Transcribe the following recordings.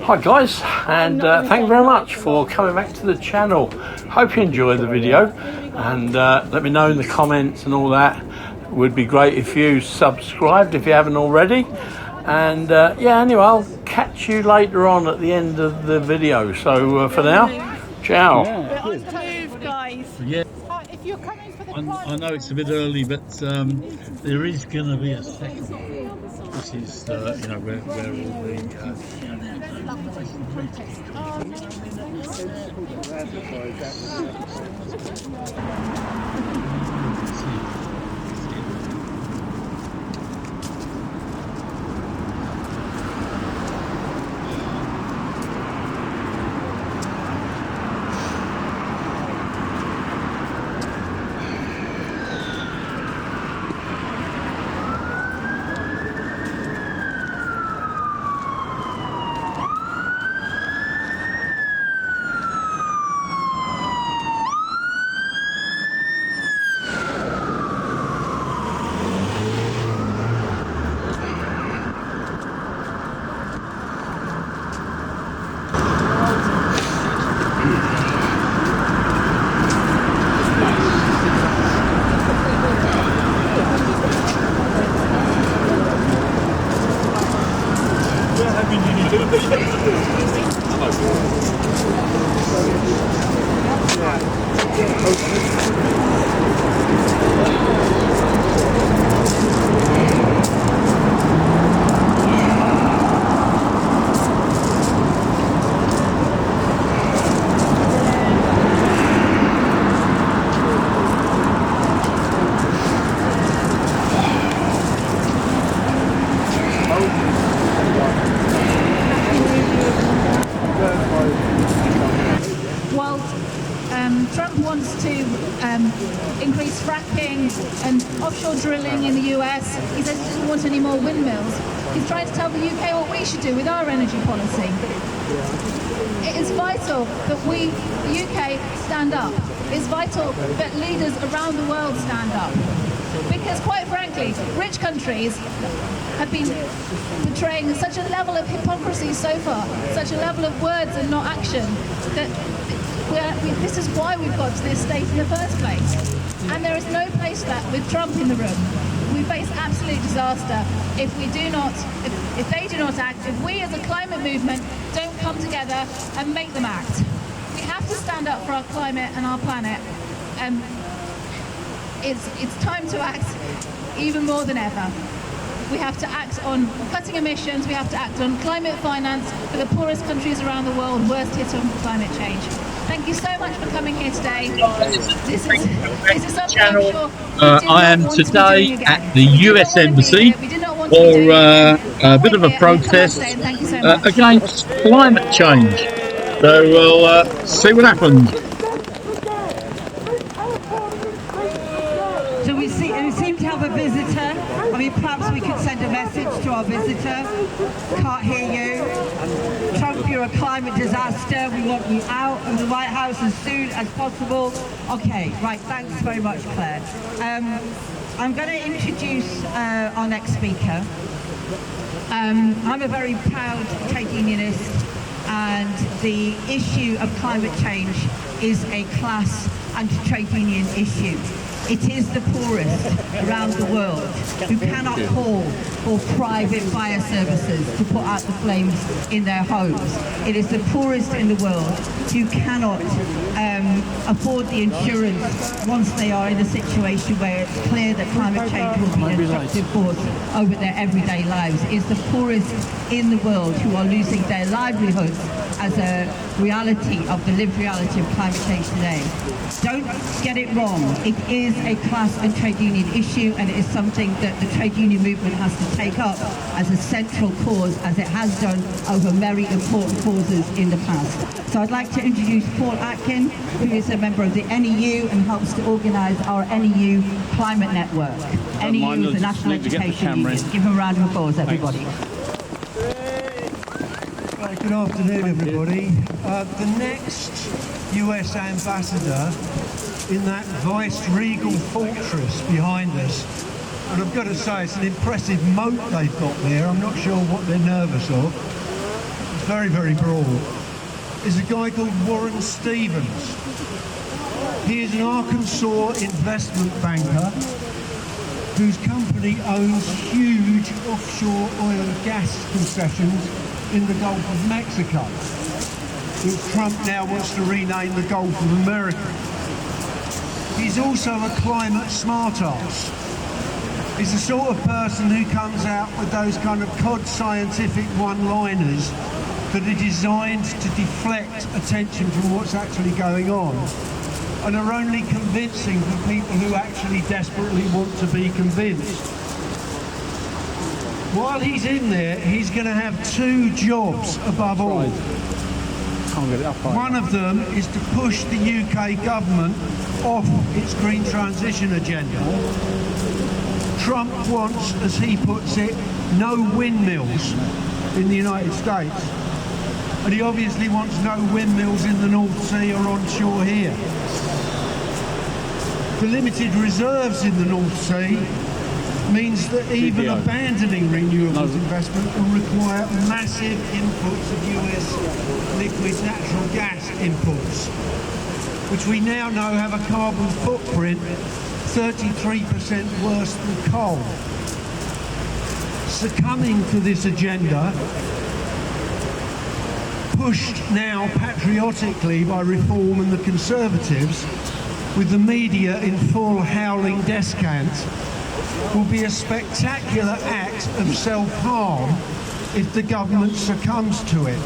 Hi guys, and thank you very much for coming back to the channel. Hope you enjoyed the video, and let me know in the comments and all that. It would be great if you subscribed if you haven't already. And yeah, anyway, I'll catch you later on at the end of the video. So for now, ciao. We're on the move, guys. Yeah, If you're coming for the I know it's a bit early, but there is going to be a second one. This is, you know, where all Trump wants to increase fracking and offshore drilling in the US. He says he doesn't want any more windmills. He's trying to tell the UK what we should do with our energy policy. It is vital that we, the UK, stand up. It's vital that leaders around the world stand up. Because quite frankly, rich countries have been portraying such a level of hypocrisy so far, such a level of words and not action, that this is why we've got to this state in the first place. And there is no place for that with Trump in the room. We face absolute disaster if we do not, if they do not act, if we as a climate movement don't come together and make them act. We have to stand up for our climate and our planet. It's time to act even more than ever. We have to act on cutting emissions, we have to act on climate finance for the poorest countries around the world, worst hit on climate change. Thank you so much for coming here today. This is something I'm sure I am today at the US Embassy for a bit of a protest against climate change. So we'll see what happens. So we seem to have a visitor. I mean, perhaps we could send a message to our visitor. Can't hear you. Trump, you're a climate disaster. We want you out of the White House as soon as possible. Okay, right, thanks very much, Claire. I'm going to introduce our next speaker. I'm a very proud trade unionist, and the issue of climate change is a class and trade union issue. It is the poorest around the world who cannot call for private fire services to put out the flames in their homes. It is the poorest in the world who cannot afford the insurance once they are in a situation where it's clear that climate change will be a destructive force over their everyday lives. It's the poorest in the world who are losing their livelihoods as a reality of the lived reality of climate change today. Don't get it wrong. It is a class and trade union issue, and it is something that the trade union movement has to take up as a central cause, as it has done over very important causes in the past. So I'd like to introduce Paul Atkin, who is a member of the NEU and helps to organise our NEU Climate Network. NEU is the National Education Union. Give him a round of applause, everybody. Right, good afternoon, everybody. The next US ambassador in that vice-regal fortress behind us, and I've got to say it's an impressive moat they've got there. I'm not sure what they're nervous of. very, very broad, is a guy called Warren Stevens. He is an Arkansas investment banker whose company owns huge offshore oil and gas concessions in the Gulf of Mexico, which Trump now wants to rename the Gulf of America. He's also a climate smart-ass. He's the sort of person who comes out with those kind of cod scientific one-liners that are designed to deflect attention from what's actually going on and are only convincing for people who actually desperately want to be convinced. While he's in there, he's going to have two jobs above all. One of them is to push the UK government off its green transition agenda. Trump wants, as he puts it, no windmills in the United States. And he obviously wants no windmills in the North Sea or onshore here. The limited reserves in the North Sea means that even abandoning renewables investment will require massive inputs of US liquid natural gas imports, which we now know have a carbon footprint 33% worse than coal. Succumbing to this agenda, pushed now patriotically by Reform and the Conservatives, with the media in full howling descant, will be a spectacular act of self-harm if the government succumbs to it.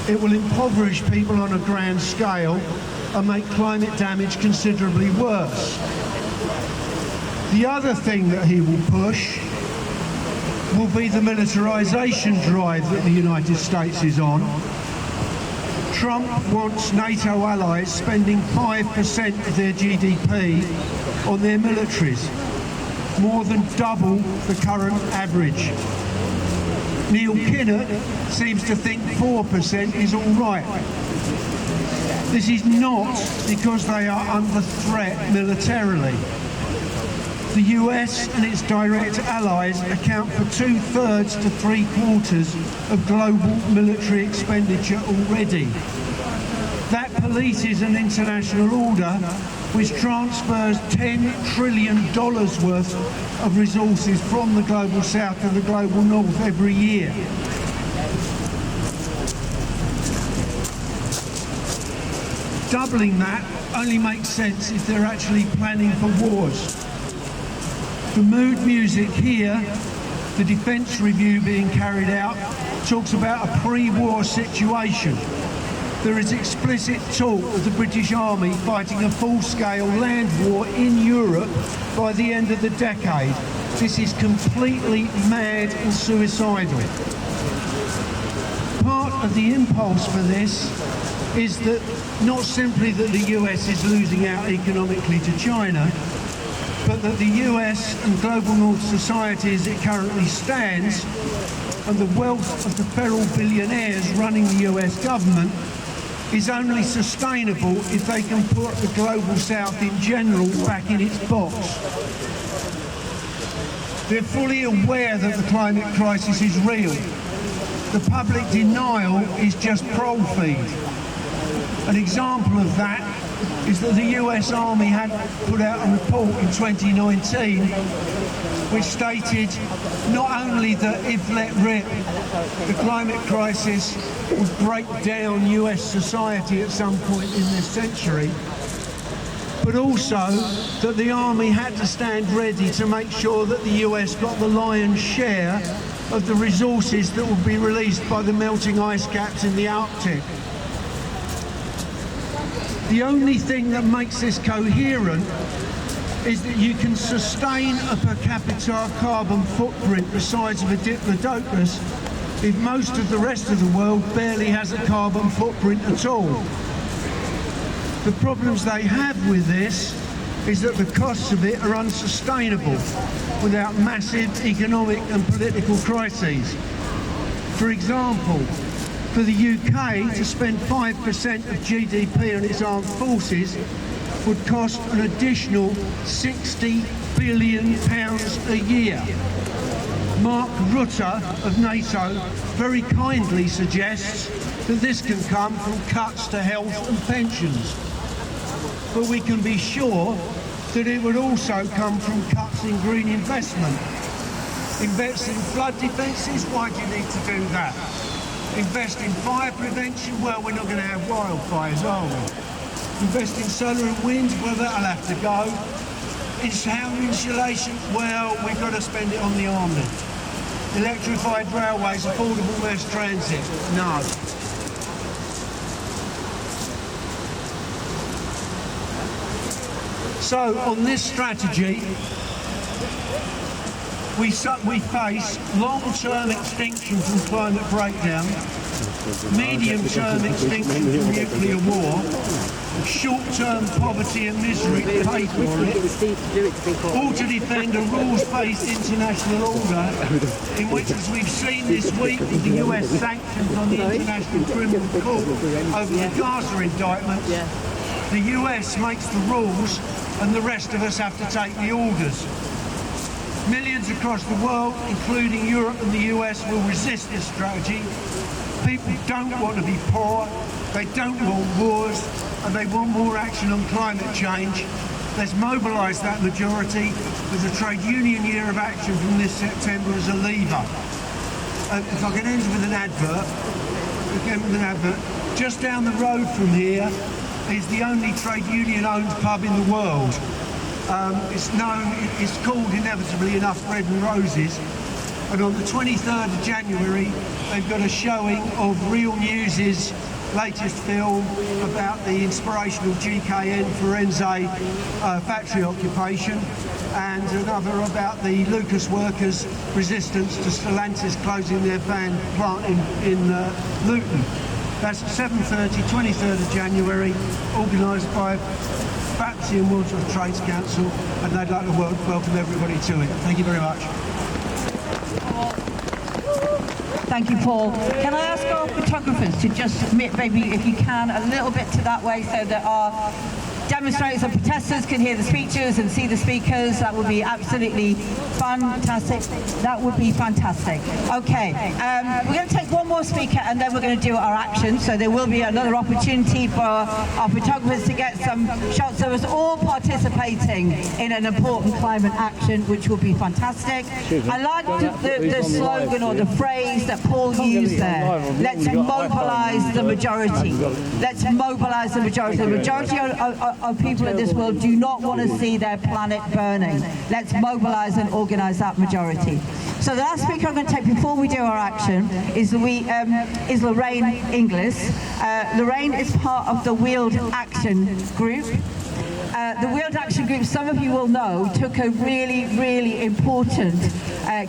It will impoverish people on a grand scale and make climate damage considerably worse. The other thing that he will push will be the militarisation drive that the United States is on. Trump wants NATO allies spending 5% of their GDP on their militaries, more than double the current average. Neil Kinnock seems to think 4% is all right. This is not because they are under threat militarily. The US and its direct allies account for 2/3 to 3/4 of global military expenditure already. That polices an international order which transfers $10 trillion worth of resources from the global south to the global north every year. Doubling that only makes sense if they're actually planning for wars. The mood music here, the defence review being carried out, talks about a pre-war situation. There is explicit talk of the British Army fighting a full-scale land war in Europe by the end of the decade. This is completely mad and suicidal. Part of the impulse for this is that not simply that the US is losing out economically to China, but that the US and global North society as it currently stands, and the wealth of the feral billionaires running the US government, is only sustainable if they can put the global south in general back in its box. They're fully aware that the climate crisis is real. The public denial is just prol feed. An example of that is that the US Army had put out a report in 2019 which stated not only that if let rip, the climate crisis would break down US society at some point in this century, but also that the Army had to stand ready to make sure that the US got the lion's share of the resources that would be released by the melting ice caps in the Arctic. The only thing that makes this coherent is that you can sustain a per capita carbon footprint the size of a diplodocus if most of the rest of the world barely has a carbon footprint at all. The problems they have with this is that the costs of it are unsustainable without massive economic and political crises. For example, for the UK to spend 5% of GDP on its armed forces would cost an additional £60 billion a year. Mark Rutte of NATO very kindly suggests that this can come from cuts to health and pensions. But we can be sure that it would also come from cuts in green investment. Invest in flood defences, why do you need to do that? Invest in fire prevention, well, we're not going to have wildfires, are we? Invest in solar and wind, well, that'll have to go. In sound insulation, well, we've got to spend it on the army. Electrified railways, affordable mass transit, no. So, on this strategy, we face long-term extinction from climate breakdown, medium-term extinction from nuclear war, short-term poverty and misery to pay for it, all to defend a rules-based international order in which, as we've seen this week with the US sanctions on the International Criminal Court over the Gaza indictments, the US makes the rules and the rest of us have to take the orders. Millions across the world, including Europe and the US, will resist this strategy. People don't want to be poor, they don't want wars, and they want more action on climate change. Let's mobilise that majority with the trade union year of action from this September as a lever. If I can end with an advert, just down the road from here is the only trade union owned pub in the world. It's called inevitably enough Bread and Roses, and on the 23rd of January they've got a showing of Real News's latest film about the inspirational GKN Firenze factory occupation, and another about the Lucas workers' resistance to Stellantis closing their van plant in Luton. That's at 7:30, 23rd of January, organised by Battersea and Wandsworth Trades Council, and they'd like to welcome everybody to it. Thank you very much. Thank you, Paul. Can I ask our photographers to just submit, maybe if you can, a little bit to that way so that our demonstrators and protesters can hear the speeches and see the speakers? That would be absolutely fantastic. That would be fantastic. Okay, we're going to take one more speaker and then we're going to do our action. So there will be another opportunity for our photographers to get some shots of us all participating in an important climate action, which will be fantastic. I like the slogan or the phrase that Paul used there. Let's mobilise the majority. Let's mobilise the majority. The majority of people in this world do not want to see their planet burning. Let's mobilise and organise that majority. So the last speaker I'm going to take before we do our action is Lorraine Inglis. Lorraine is part of the Wheeled Action Group. The Wheeled Action Group, some of you will know, took a really, really important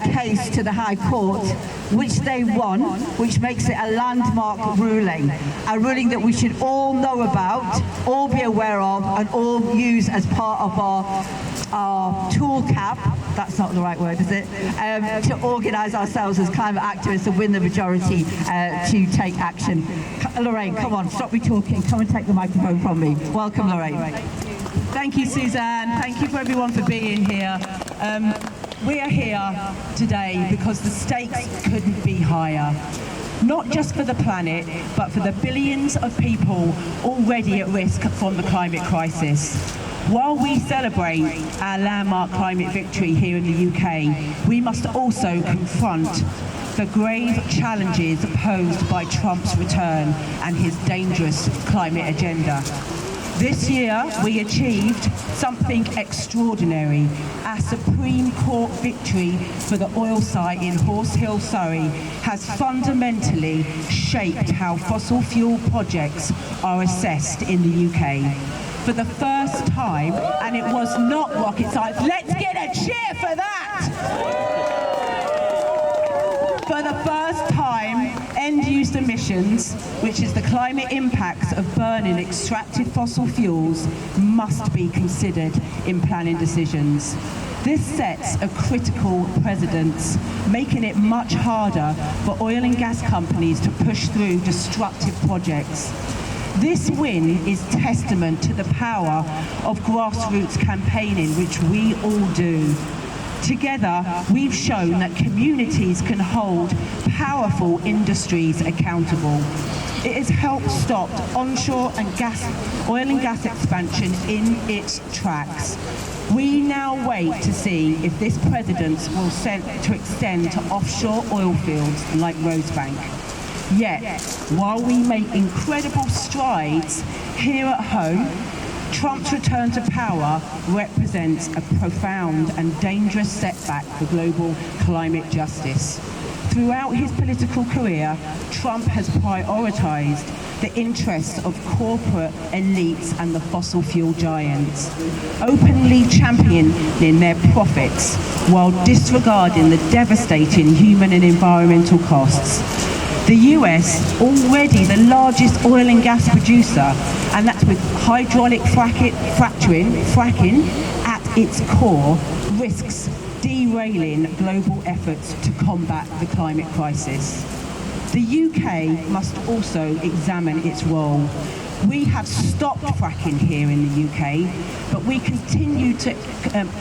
case to the High Court, which they won, which makes it a landmark ruling. A ruling that we should all know about, all be aware of, and all use as part of our tool cap, that's not the right word, is it? To organise ourselves as climate activists and win the majority to take action. Lorraine, come on, stop me talking. Come and take the microphone from me. Welcome, Lorraine. Thank you, Suzanne. Thank you for everyone for being here. We are here today because the stakes couldn't be higher. Not just for the planet, but for the billions of people already at risk from the climate crisis. While we celebrate our landmark climate victory here in the UK, we must also confront the grave challenges posed by Trump's return and his dangerous climate agenda. This year, we achieved something extraordinary. Our Supreme Court victory for the oil site in Horse Hill, Surrey, has fundamentally shaped how fossil fuel projects are assessed in the UK. For the first time, and it was not rocket science, let's get a cheer for that! For the first time, end-use emissions, which is the climate impacts of burning extracted fossil fuels, must be considered in planning decisions. This sets a critical precedent, making it much harder for oil and gas companies to push through destructive projects. This win is testament to the power of grassroots campaigning, which we all do. Together, we've shown that communities can hold powerful industries accountable. It has helped stop onshore and oil and gas expansion in its tracks. We now wait to see if this president will extend to offshore oil fields like Rosebank. Yet, while we make incredible strides here at home, Trump's return to power represents a profound and dangerous setback for global climate justice. Throughout his political career, Trump has prioritised the interests of corporate elites and the fossil fuel giants, openly championing their profits while disregarding the devastating human and environmental costs. The US, already the largest oil and gas producer, and that's with hydraulic fracking at its core, risks derailing global efforts to combat the climate crisis. The UK must also examine its role. We have stopped fracking here in the UK, but we continue to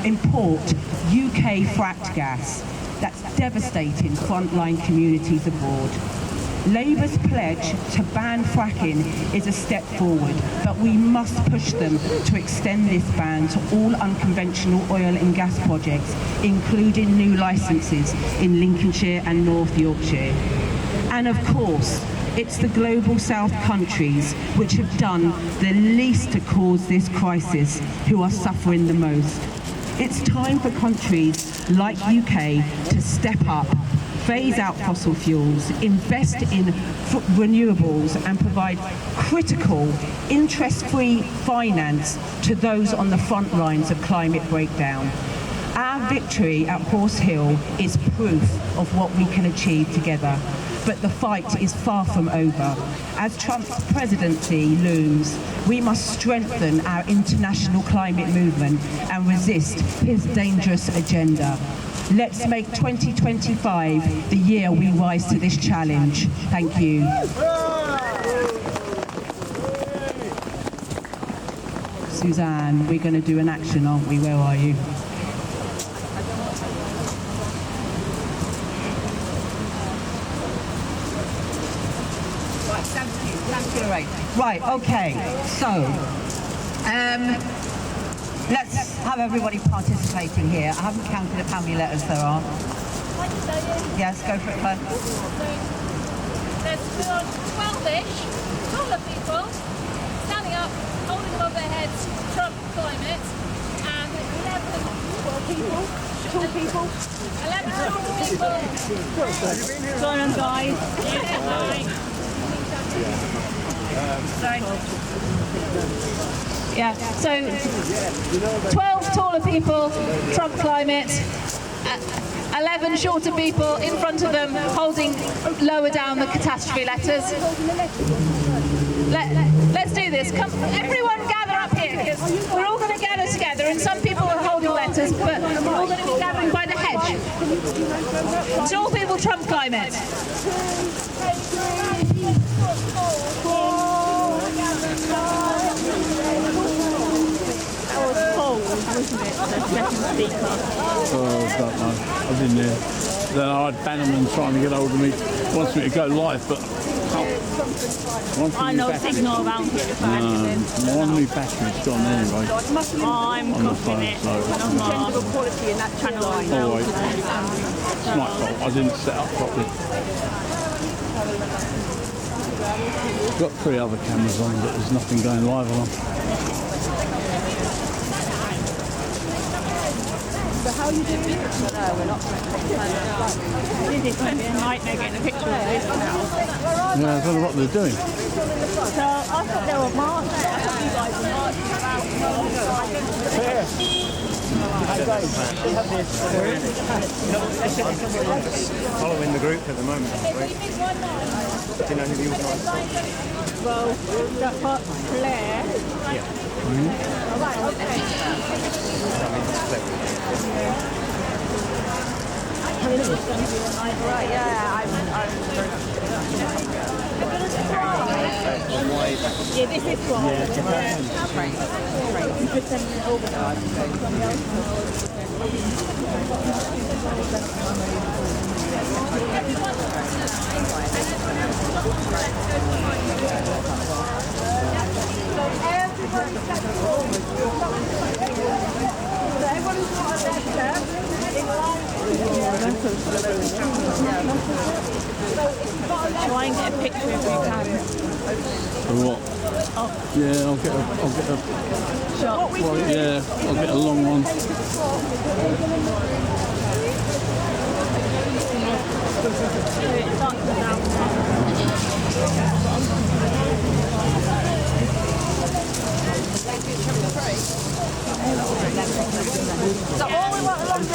import UK fracked gas. That's devastating frontline communities abroad. Labour's pledge to ban fracking is a step forward, but we must push them to extend this ban to all unconventional oil and gas projects, including new licences in Lincolnshire and North Yorkshire. And of course, it's the global south countries which have done the least to cause this crisis who are suffering the most. It's time for countries like UK to step up, phase out fossil fuels, invest in renewables and provide critical, interest-free finance to those on the front lines of climate breakdown. Our victory at Horse Hill is proof of what we can achieve together. But the fight is far from over. As Trump's presidency looms, we must strengthen our international climate movement and resist his dangerous agenda. Let's make 2025 the year we rise to this challenge. Thank you. Suzanne, we're going to do an action, aren't we? Where are you? Right, okay, so let's have everybody participating here. I haven't counted up how many letters there are. Yes, go for it, Claire. There's 12-ish taller people standing up, holding above their heads Trump climate, and 11 tall people. 11 tall people. Go on, guys. Yeah, so 12 taller people, Trump climate, 11 shorter people in front of them holding lower down the catastrophe letters. Let's do this. Come, everyone gather up here, because we're all going to gather together, and some people are holding letters, but we're all going to be gathering by the hedge. Tall people, Trump climate. Oh, don't know. I didn't hear. Then I had Bannerman trying to get hold of me. Wants me to go live, but I know signal around here for Activism. one of my battery's gone anyway. I'm copying it. Incredible quality in that channel line. Oh, wait. It's my fault. I didn't set up properly. Got 3 other cameras on, but there's nothing going live on. So how are you doing it? No, we're not. This is going to be a nightmare getting a picture of this now. Yeah, I don't know what they're doing. So I thought they were marching. I thought you guys were marching around. Following the group at the moment, do you know who the organisers? Well, that's what Claire. Yeah. All right, okay. Right, yeah, I'm Yeah, this is what. You could send it over Try and get a picture if you can. For what? Yeah, I'll get a Shot. well, yeah, I'll get a long one. So all we want along the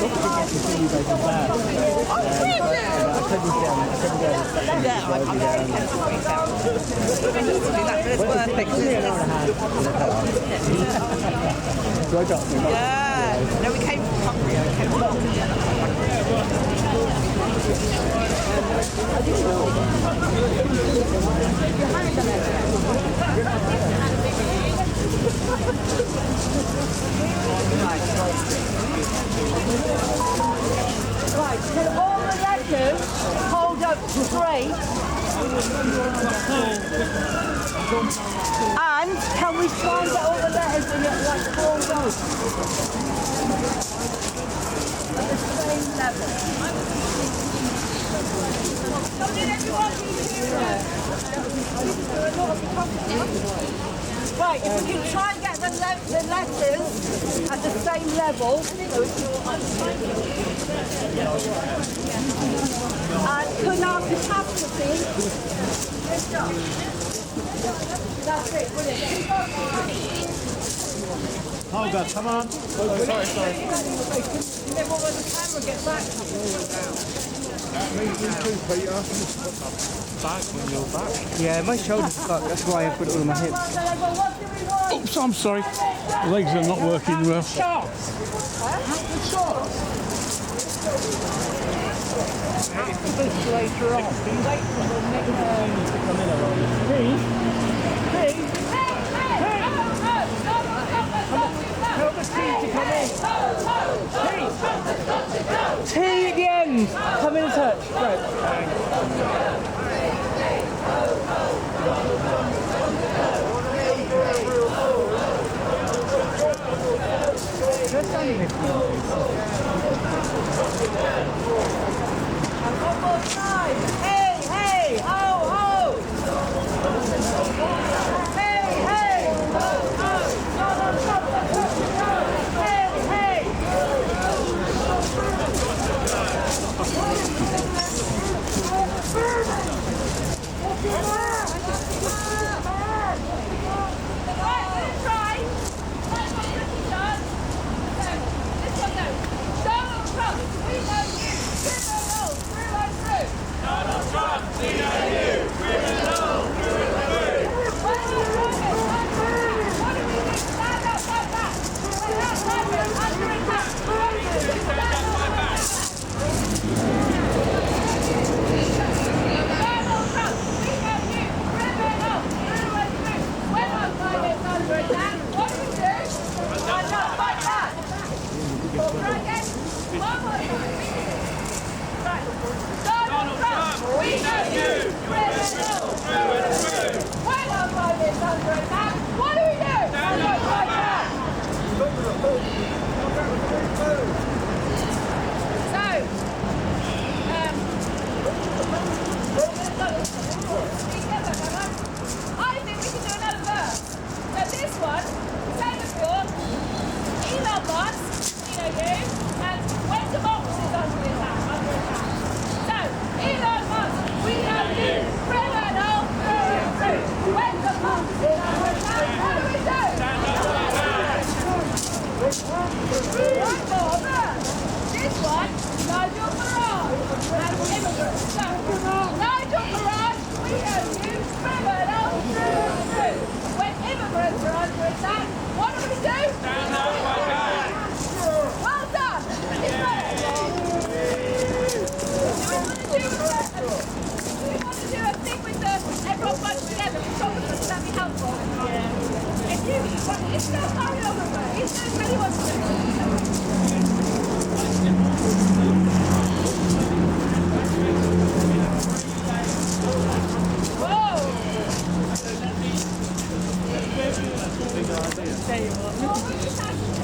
yeah. No, we came from Cumbria. Right, so all the letters hold up straight. And can we try and get all the letters in it like fold up? At the same level. So did everyone right, if we can try and get the letters at the same level. And could our catastrophe lift up? That's it, brilliant. Hold up, come on. Sorry. Never when the camera gets back to you. Back when you're back. Yeah, my shoulder's stuck, that's why I put it on my hips. Oops, I'm sorry. The legs are not working well. Later on. Wait for the next one to come in around. Tell the team to come in. T at the end! Come in and touch. Right. One more time. Hey, ho, ho.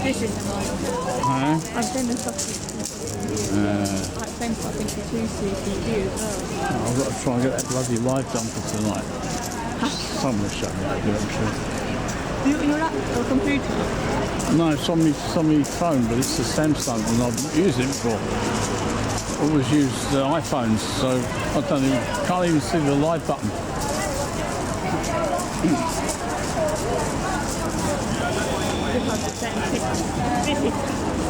This is nice. I've been in such I've been something for 2 CCTV as well. I've got to try and get that bloody live jumper tonight. Someone shut me up, I'm sure. Your laptop or computer? No, it's on my phone, but it's a Samsung and I've used it before. Always use the iPhones, so I can't even see the live button.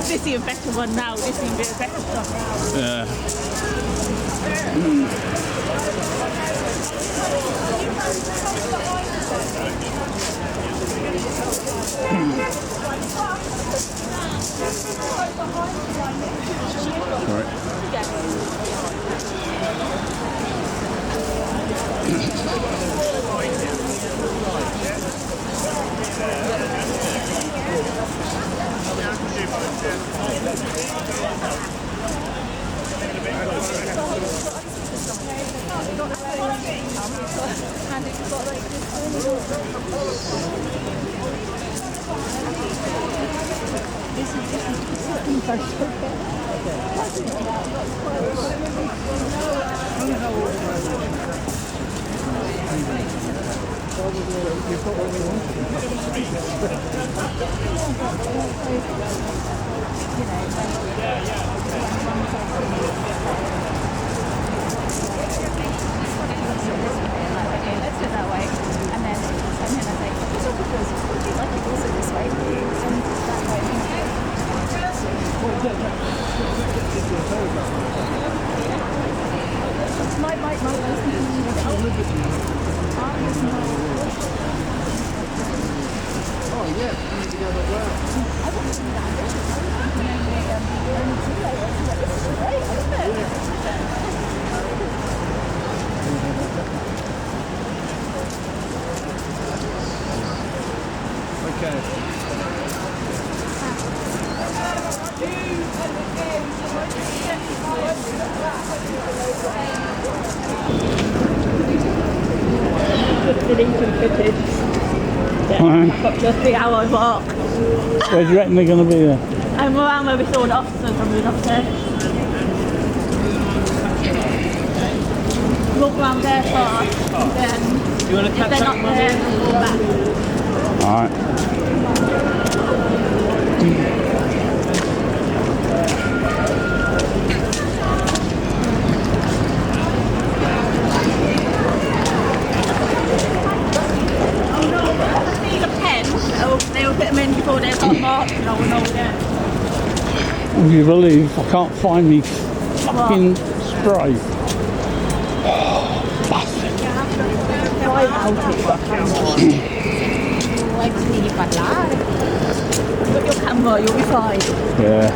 This is a better one now. This is a bit better stuff now. Yeah. Sorry. I've got just the hour mark. Where do you reckon they're going to be there? I'm around where we saw the officers when we were upstairs. Walk around there first, and then if they're not there, we'll go back. Alright. They'll put them in before they start marching, I will know again. Would you believe I can't find me fucking spray? Bastard. Put your camera, you'll be fine. Yeah.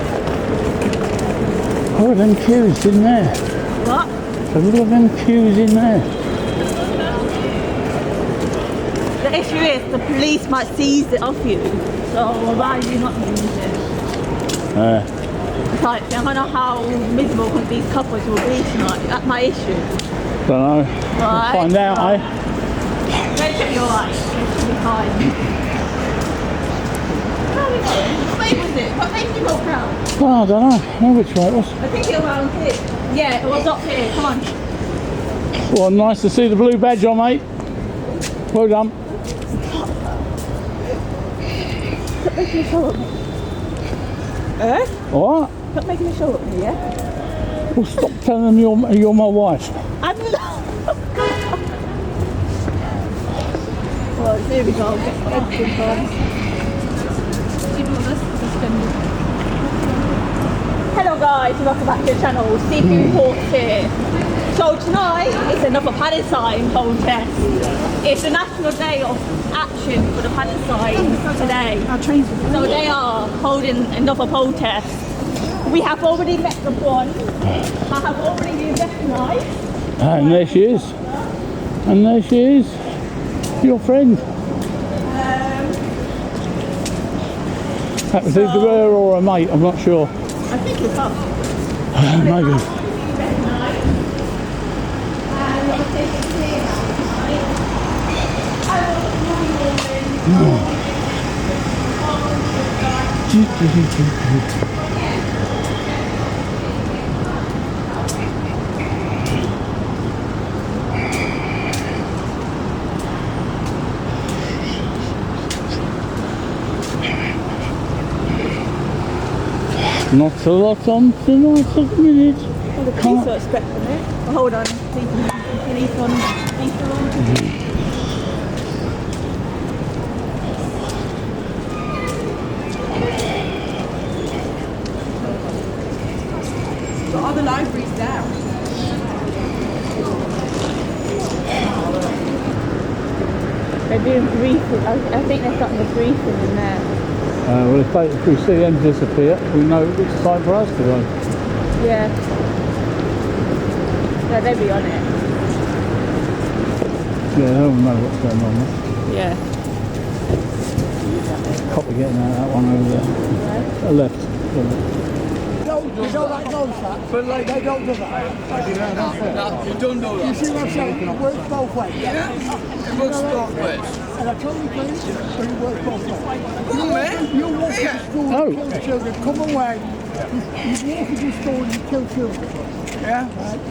Oh, them queues in there. What? Look at them queues in there. The issue is the police might seize it off you, so why are you not using it? It's like, I don't know how miserable these couples will be tonight. That's my issue. Don't know. Right. Find out, eh? Make sure you're right. You'll be fine. Where are we going? What way was it? What made you walk round? Oh, I don't know. I know which way it was. I think it was around here. Yeah, it was up here. Come on. Well, nice to see the blue badge on, mate. Well done. Stop making me show up. What? Stop making me show up here, yeah? Well, stop telling them you're my wife. I'm not. Well, here we go. Get everything on. Hello guys, welcome back to the channel. CP Reports here. So tonight is another Palestine protest. It's the National Day of Action for the Palestine today. So they are holding another protest. We have already met the one. I have already been recognised. And there she is. And there she is. Your friend. That was either her or a mate, I'm not sure. I think it's up. Maybe. Not a lot on tonight at the minute. Well, the police are expecting it. Oh, hold on. Police on. Police are on. But are the libraries down? They're doing briefing. I think they're starting the briefing in there. Well, if we see them disappear, we know it's time for us to go. Yeah. Yeah, they'll be on it. Yeah, they'll know what's going on there. Yeah. Copy getting out that one over there. Left. You don't like those that, but like they don't do that. No, you don't do that. You see what I'm saying? It works both ways. Yeah, it works both ways. And I totally agree, but it works both ways. Come on, man. You walk to the school and kill children, come away, you walk into the school and you kill children. Yeah. Right?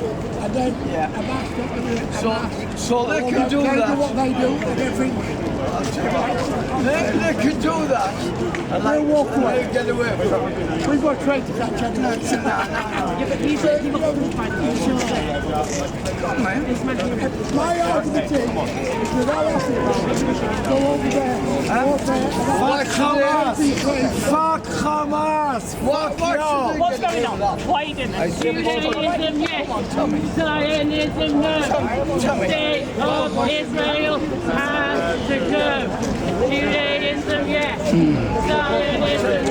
And then a master, So they can do that. They do what they do, and everything. They can do that. And they walk away. They get away with it. We've got traitors that channel. Yeah, but these are the Come on, man. My argument is that I have to go over there, Fuck Hamas! Fuck Hamas! Fuck you! What's going on? Why didn't Judaism, yes. Zionism, no. State of Israel has to go. Judaism, yes. Zionism,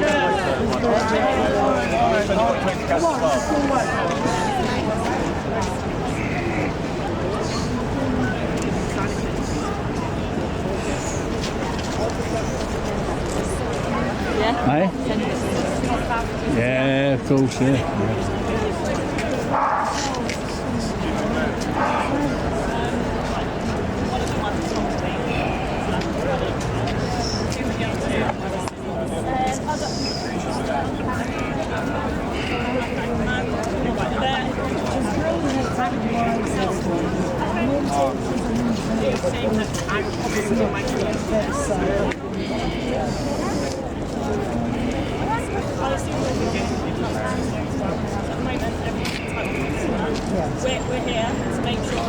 Hey? Yeah, of course, yeah. We're here to make sure.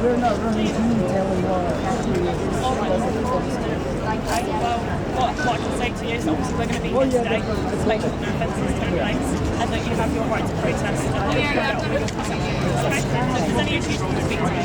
We're not running to you telling what Okay, well, what I can say to you is obviously we're going to be here today to make sure that no offences take place and that you have your right to protest and that you can get on with your process. Okay? So if there's any issues, we'll speak to you.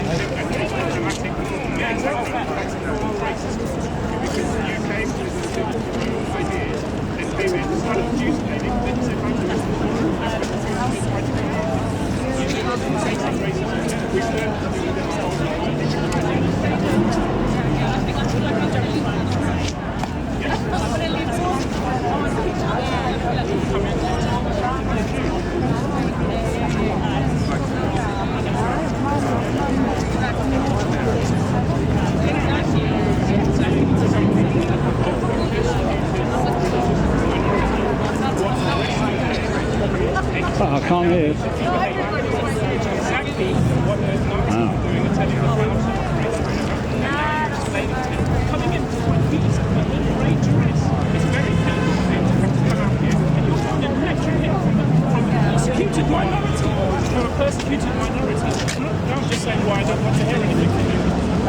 Oh, I can't hear it. Coming in for 1 week, great jurists. It's very painful for them to come out here and you're going to lecture him from a persecuted minority. From a persecuted minority. I'm just saying why I don't want to hear anything from you.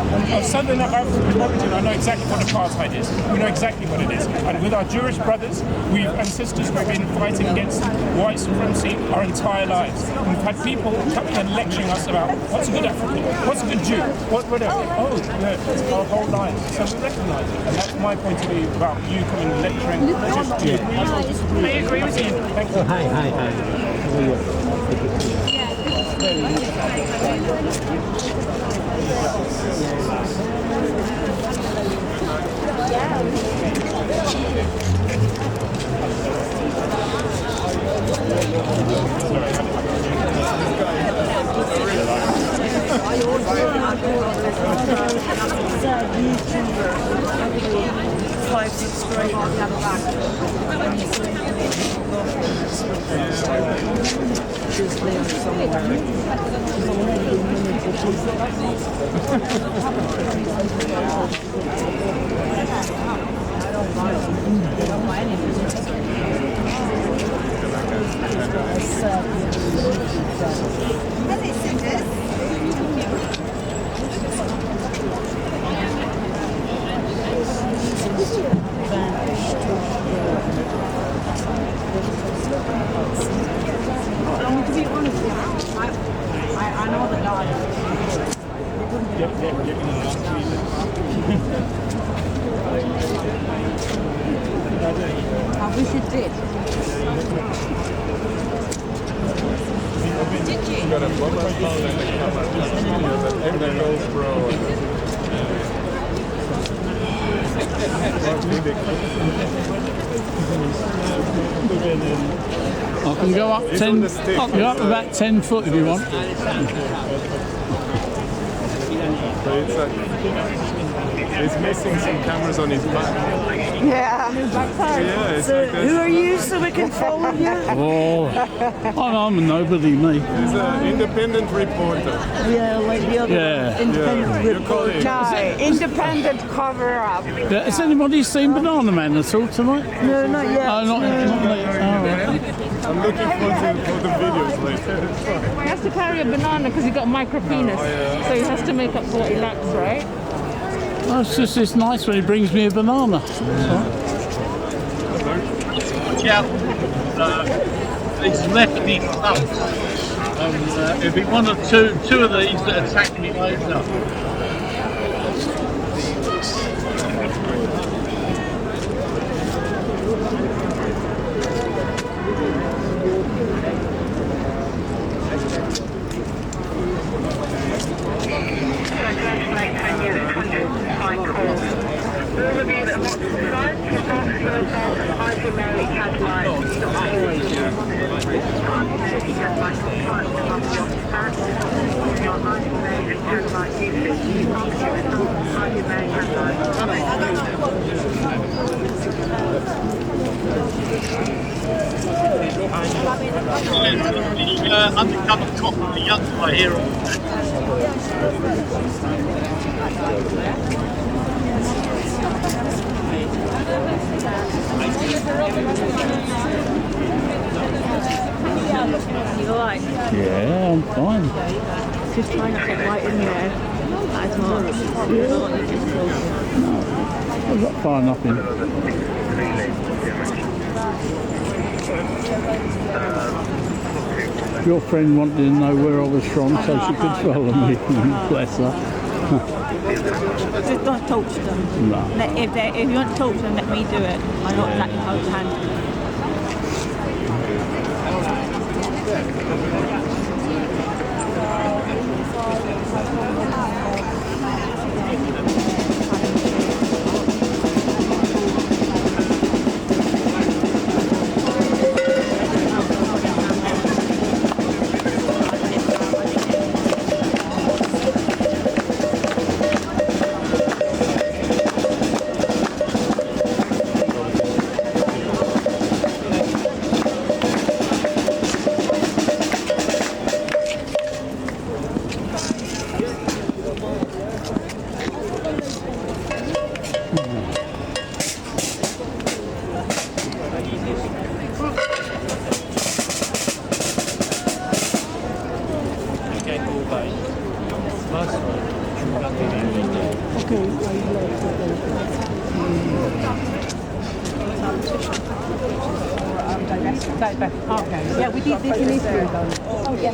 Of Southern African origin, I know exactly what apartheid is. We know exactly what it is. And with our Jewish brothers and sisters, we've been fighting against white supremacy our entire lives. We've had people coming and lecturing us about what's a good African, what's a good Jew, whatever. Oh, yeah, it's our whole lives. So we recognise it. And that's my point of view about you coming and lecturing just Jew. I agree with you. Thank you. Hi. How are you? 5, 6 grade. I know the guy. I wish it did. Did you? Got a mobile phone and a camera. And the GoPro. I can go up 10. I can go up about 10 foot if you want. He's missing some cameras on his back. Yeah. Yeah, So who are you so we can follow you? Oh, I'm a nobody, me. He's an independent reporter. Yeah, like the other Yeah. independent Your colleague. No, independent cover-up. Yeah, has anybody seen Banana Man at all tonight? No, not yet. Oh, not yet. Oh, right. I'm looking forward for the videos later. He has to carry a banana because he's got a micro penis, so he has to make up for what he lacks, right? Oh, it's nice when he brings me a banana. Yeah, these lefty thugs. It'll be one or two of these that attack me later. Undercover cop, the young guy here. You alright? Yeah, I'm fine. Just try not to get right in there. That's not. I've got far enough in. Your friend wanted to know where I was from so she could follow me. Bless her. Just don't talk to them. No. If you want to talk to them, let me do it. I'm not exactly how to handle it. Okay. Yeah, we did this in Israel. Oh, yeah.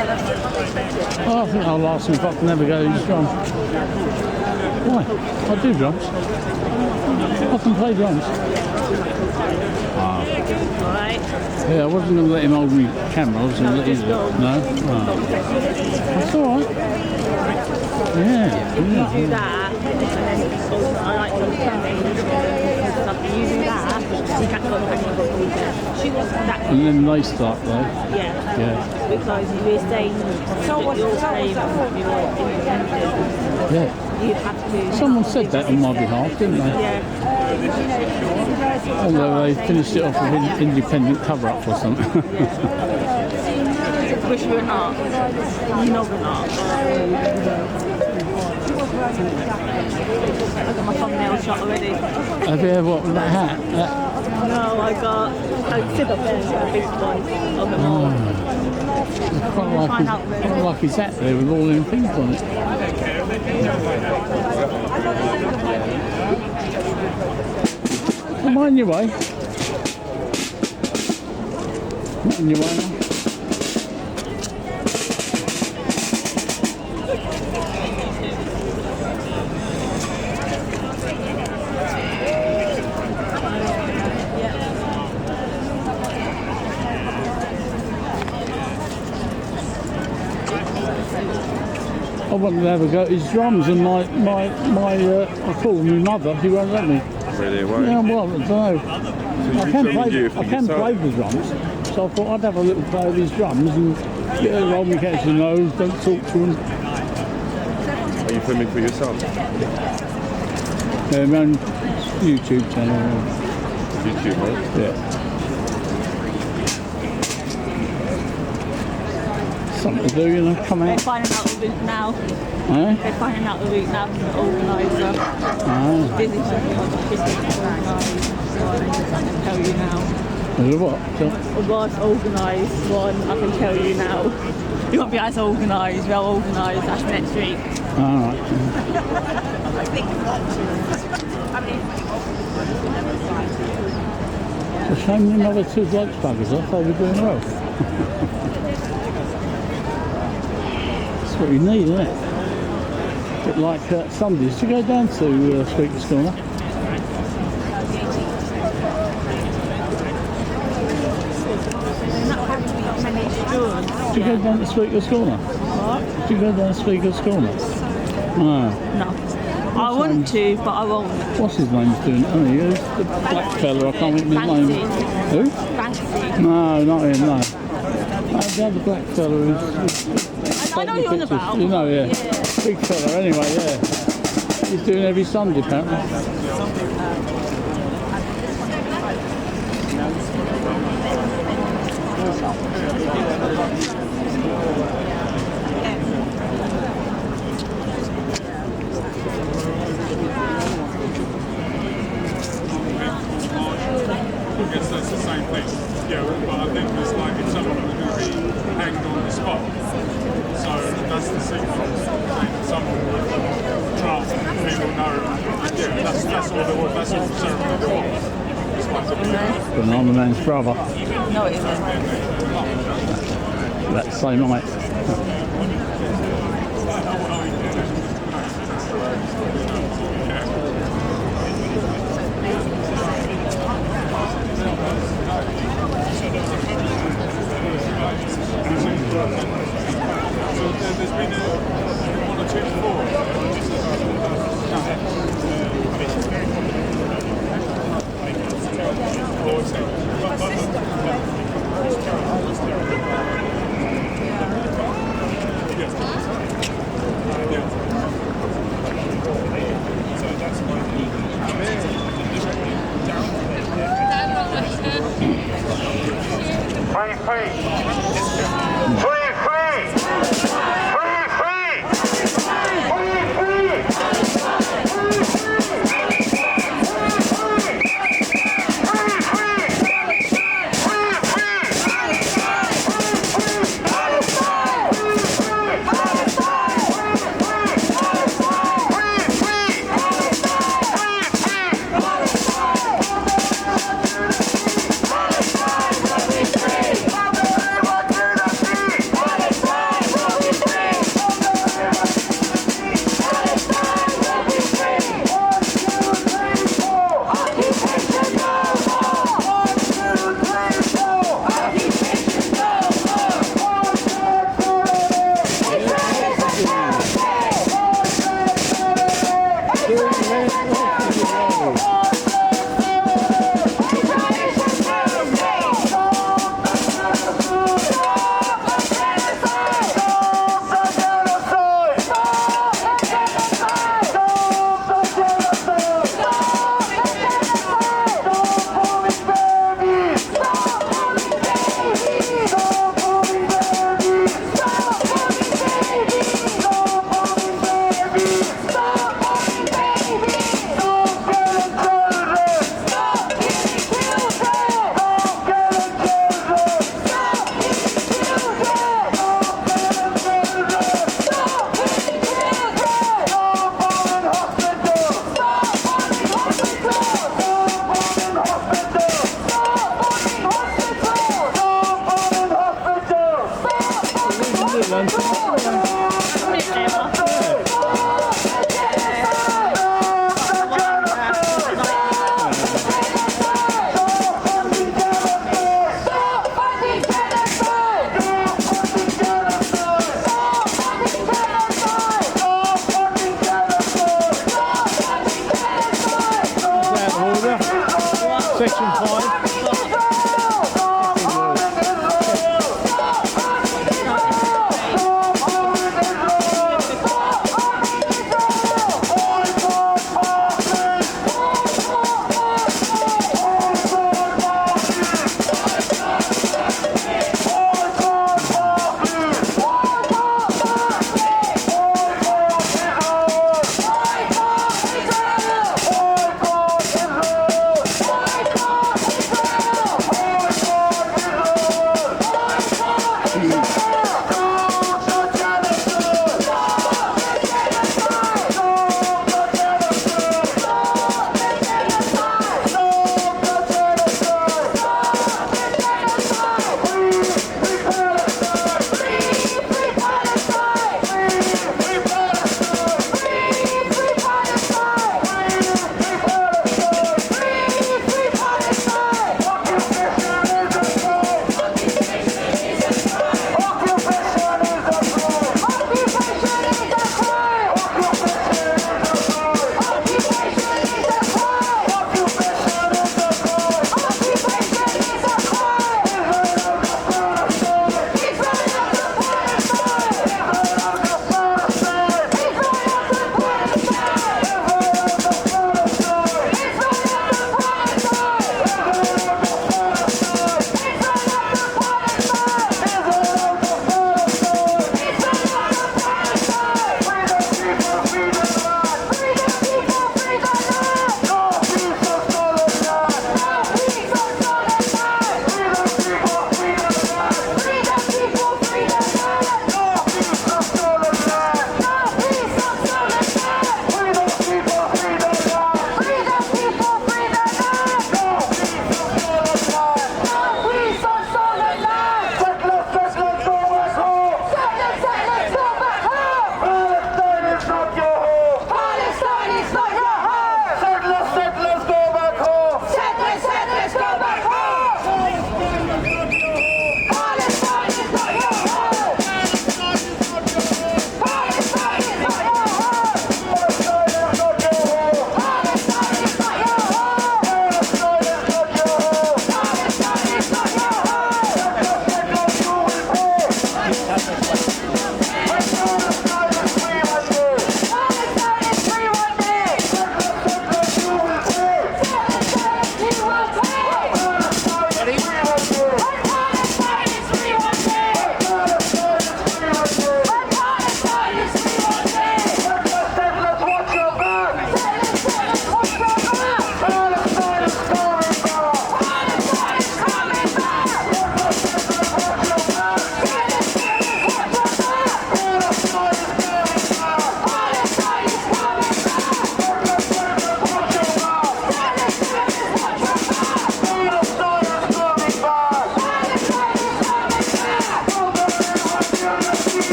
Oh, I think I'll ask him if I can ever go to his drums. Why? I do drums. I can play drums. Alright. Yeah, I wasn't going to let him hold me camera. I was going to let him. No? Oh. That's alright. Yeah. You do that, and then I like to chanting and stuff. You do that, you can't go back. She wants that. And then they start though. Yeah. Because you're staying, you're staying, Yeah. you have to. Someone said that on my behalf, didn't they? Yeah. Although they finished it off with an independent cover-up or something. Wish you were not. You know we're not. I got my thumbnail shot already. Have you ever, what, with that hat? No, I got a sit up there, a big one. Quite like his hat there with all them things on it. Come on your way. Not on your way now. I wanted to have a go at his drums, and I call him my mother. He won't let me. Really, won't? Yeah, well, I don't know. I can play the drums, so I thought I'd have a little play with his drums and get a roll me catch the nose, don't talk to him. Are you filming for yourself? Yeah, my own YouTube channel. YouTube, right? Yeah. Something to do, you know, come out. They're finding out the route now. Eh? They're finding out the route now from the organiser. Busy for me, I'm busy to organise, so I can tell you now. What? Was organised one, I can tell you now. You won't be as organised, well organised, that's next week. Alright. It's a shame them other two blokes buggers off, they were doing well. That's what you need, isn't it? A bit like Sundays. Did you go down to Speaker's Corner? Did you go down to Speaker's Corner? What? Did you go down to Speaker's Corner? No. No. I want to, but I won't. What's his name doing? Oh, who's the black fella? I can't remember his name. Who? Banksy. No, not him, no. The other black fella who's I know who you're on about. You know, yeah. Big fella, anyway, yeah. He's doing every Sunday, apparently. I guess that's the same thing. Yeah, but I think it's like if someone was going to be hanged on the spot. So that's the secret. Someone would draft and people know. Yeah, that's all they want. That's all the ceremony they want. But I'm the man's brother. No, it isn't. That same night. There's been one or two before. Section 5.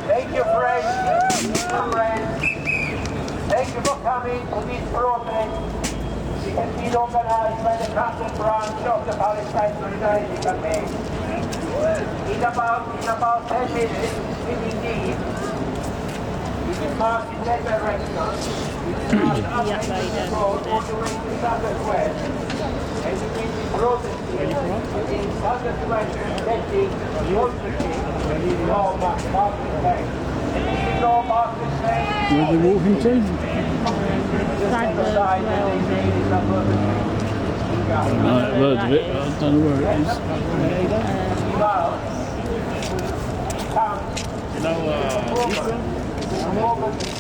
Thank you, friends. Thank you for coming to this protest. It has been organized by the Catholic branch of the Palestine Solidarity Campaign. In about 10 minutes, we will leave. We will march in that direction. We will march up the road all the way to Southwest. And we will be protesting in Southwest, letting the law Martin Bank. The law Martin Bank. Where are they walking to? Right, I've heard of it, but I don't know where it is.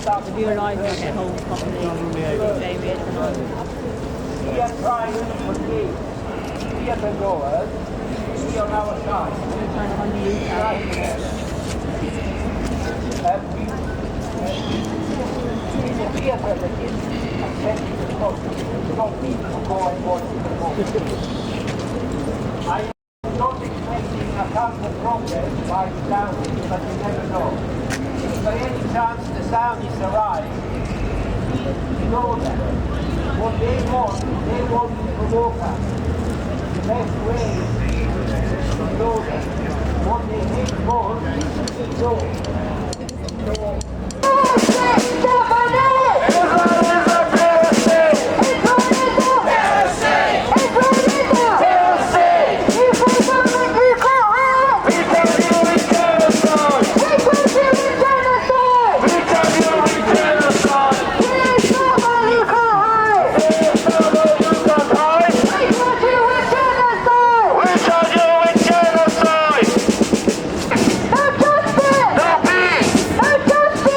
If you realise I get home properly, We are trying to engage theatregoers to be on our side. The theatre delegates accepting the cost to stop people from going more to the I am not expecting a counter progress by the sound, but you never know. If by any chance the sound is arrived, you know that what they want to provoke us. The best way to know that what they hate most is so. No justice! No peace! No justice!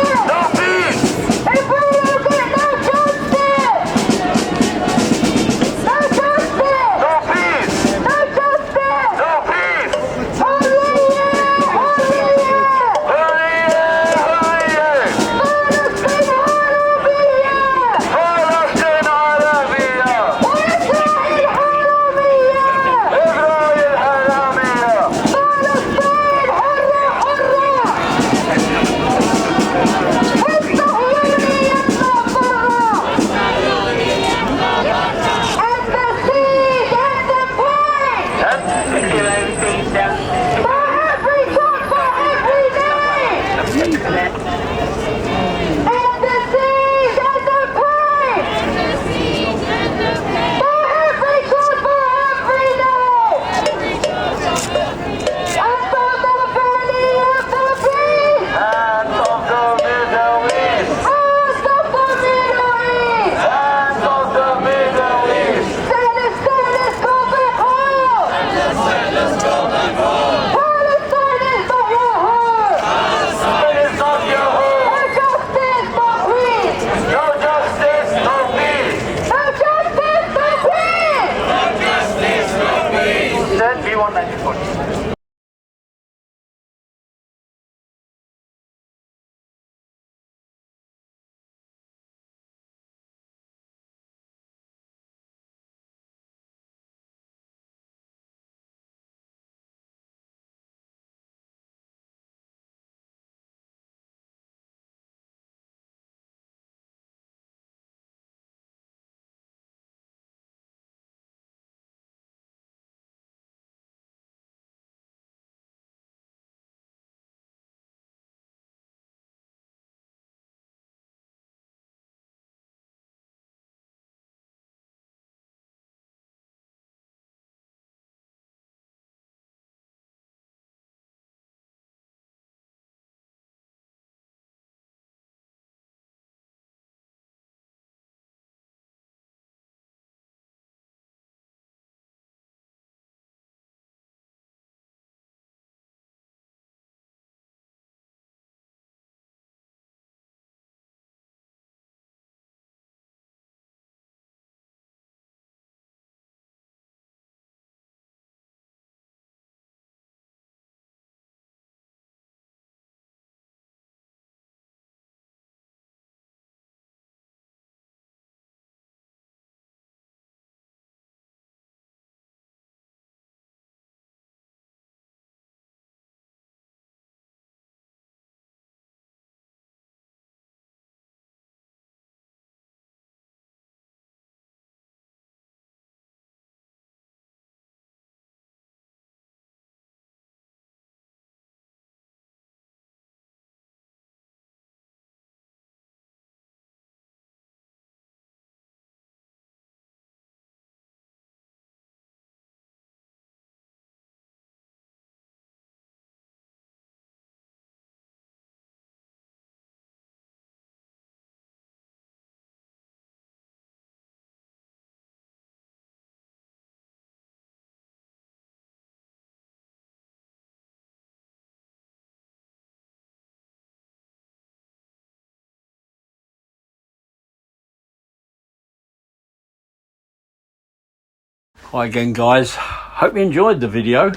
Hi again, guys. Hope you enjoyed the video.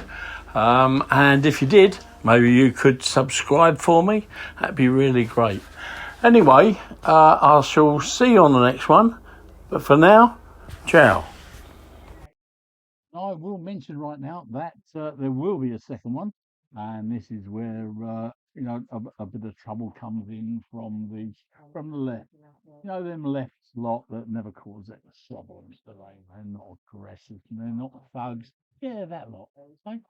And if you did, maybe you could subscribe for me. That'd be really great. Anyway, I shall see you on the next one. But for now, ciao. I will mention right now that there will be a second one, and this is where you know a bit of trouble comes in from the left. You know them lefts lot that never cause any problems. They're not aggressive. They're not thugs. Yeah, that lot. Okay?